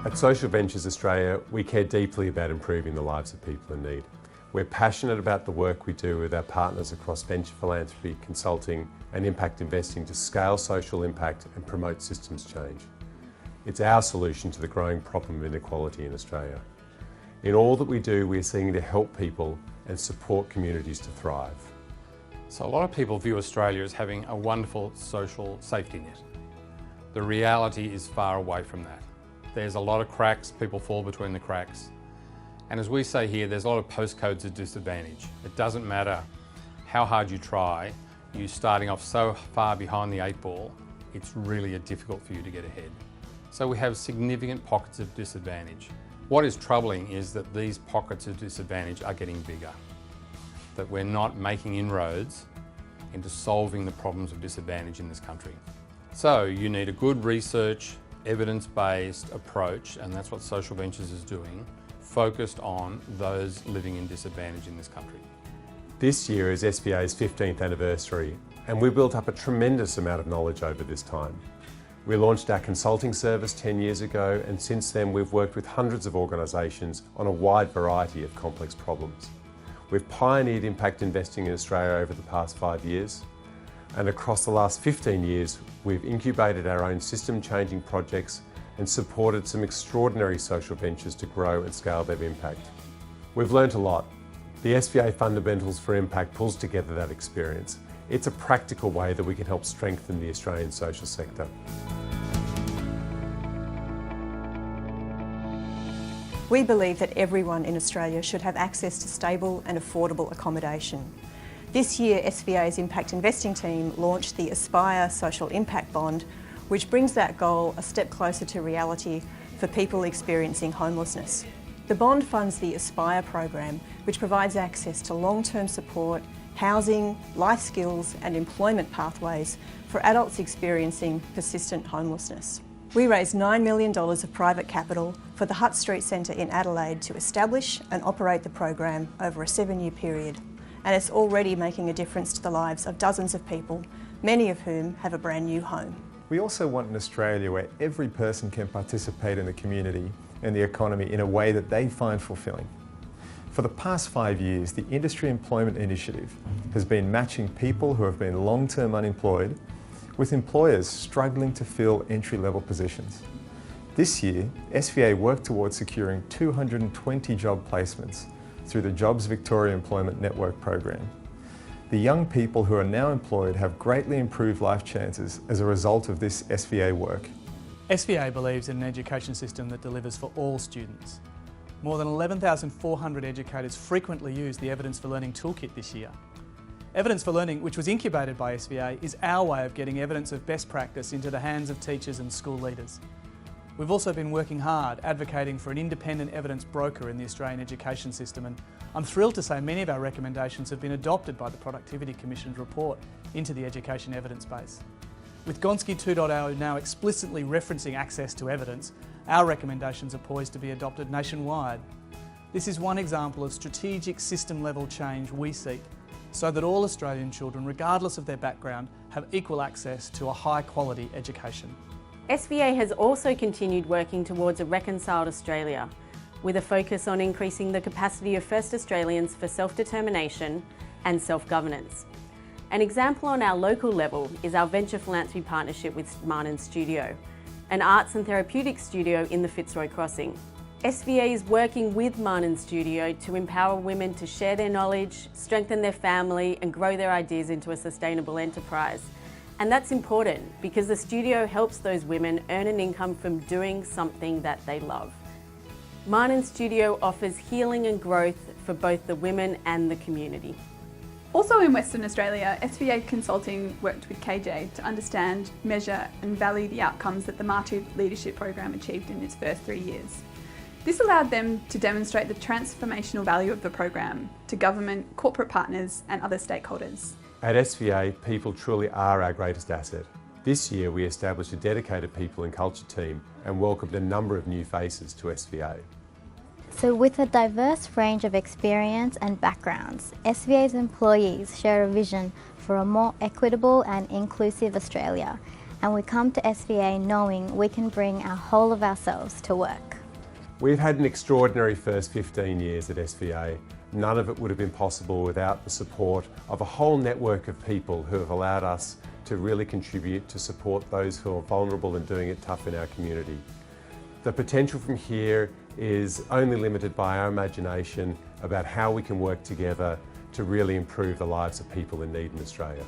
At Social Ventures Australia, we care deeply about improving the lives of people in need. We're passionate about the work we do with our partners across venture philanthropy, consulting and impact investing to scale social impact and promote systems change. It's our solution to the growing problem of inequality in Australia. In all that we do, we're seeking to help people and support communities to thrive. So a lot of people view Australia as having a wonderful social safety net. The reality is far away from that. There's a lot of cracks, people fall between the cracks. And as we say here, there's a lot of postcodes of disadvantage. It doesn't matter how hard you try, you're starting off so far behind the 8 ball, it's really difficult for you to get ahead. So we have significant pockets of disadvantage. What is troubling is that these pockets of disadvantage are getting bigger, that we're not making inroads into solving the problems of disadvantage in this country. So you need a good research, evidence-based approach, and that's what Social Ventures is doing, focused on those living in disadvantage in this country. This year is SVA's 15th anniversary, and we built up a tremendous amount of knowledge over this time. We launched our consulting service 10 years ago, and since then we've worked with hundreds of organisations on a wide variety of complex problems. We've pioneered impact investing in Australia over the past 5 years, and across the last 15 years we've incubated our own system-changing projects and supported some extraordinary social ventures to grow and scale their impact. We've learnt a lot. The SVA Fundamentals for Impact pulls together that experience. It's a practical way that we can help strengthen the Australian social sector. We believe that everyone in Australia should have access to stable and affordable accommodation. This year, SVA's Impact Investing team launched the Aspire Social Impact Bond, which brings that goal a step closer to reality for people experiencing homelessness. The bond funds the Aspire program, which provides access to long-term support, housing, life skills and employment pathways for adults experiencing persistent homelessness. We raised $9 million of private capital for the Hutt Street Centre in Adelaide to establish and operate the program over a 7-year period, and it's already making a difference to the lives of dozens of people, many of whom have a brand new home. We also want an Australia where every person can participate in the community and the economy in a way that they find fulfilling. For the past 5 years, the Industry Employment Initiative has been matching people who have been long-term unemployed with employers struggling to fill entry-level positions. This year, SVA worked towards securing 220 job placements through the Jobs Victoria Employment Network program. The young people who are now employed have greatly improved life chances as a result of this SVA work. SVA believes in an education system that delivers for all students. More than 11,400 educators frequently use the Evidence for Learning toolkit this year. Evidence for Learning, which was incubated by SVA, is our way of getting evidence of best practice into the hands of teachers and school leaders. We've also been working hard advocating for an independent evidence broker in the Australian education system, and I'm thrilled to say many of our recommendations have been adopted by the Productivity Commission's report into the education evidence base. With Gonski 2.0 now explicitly referencing access to evidence, our recommendations are poised to be adopted nationwide. This is one example of strategic system-level change we seek, so that all Australian children, regardless of their background, have equal access to a high-quality education. SVA has also continued working towards a reconciled Australia, with a focus on increasing the capacity of First Australians for self-determination and self-governance. An example on our local level is our venture philanthropy partnership with Marnin Studio, an arts and therapeutics studio in the Fitzroy Crossing. SVA is working with Marnin Studio to empower women to share their knowledge, strengthen their family and grow their ideas into a sustainable enterprise. And that's important because the studio helps those women earn an income from doing something that they love. Marnin Studio offers healing and growth for both the women and the community. Also in Western Australia, SVA Consulting worked with KJ to understand, measure and value the outcomes that the Martu Leadership Program achieved in its first 3 years. This allowed them to demonstrate the transformational value of the program to government, corporate partners and other stakeholders. At SVA, people truly are our greatest asset. This year we established a dedicated people and culture team and welcomed a number of new faces to SVA. So with a diverse range of experience and backgrounds, SVA's employees share a vision for a more equitable and inclusive Australia, and we come to SVA knowing we can bring our whole of ourselves to work. We've had an extraordinary first 15 years at SVA. None of it would have been possible without the support of a whole network of people who have allowed us to really contribute to support those who are vulnerable and doing it tough in our community. The potential from here is only limited by our imagination about how we can work together to really improve the lives of people in need in Australia.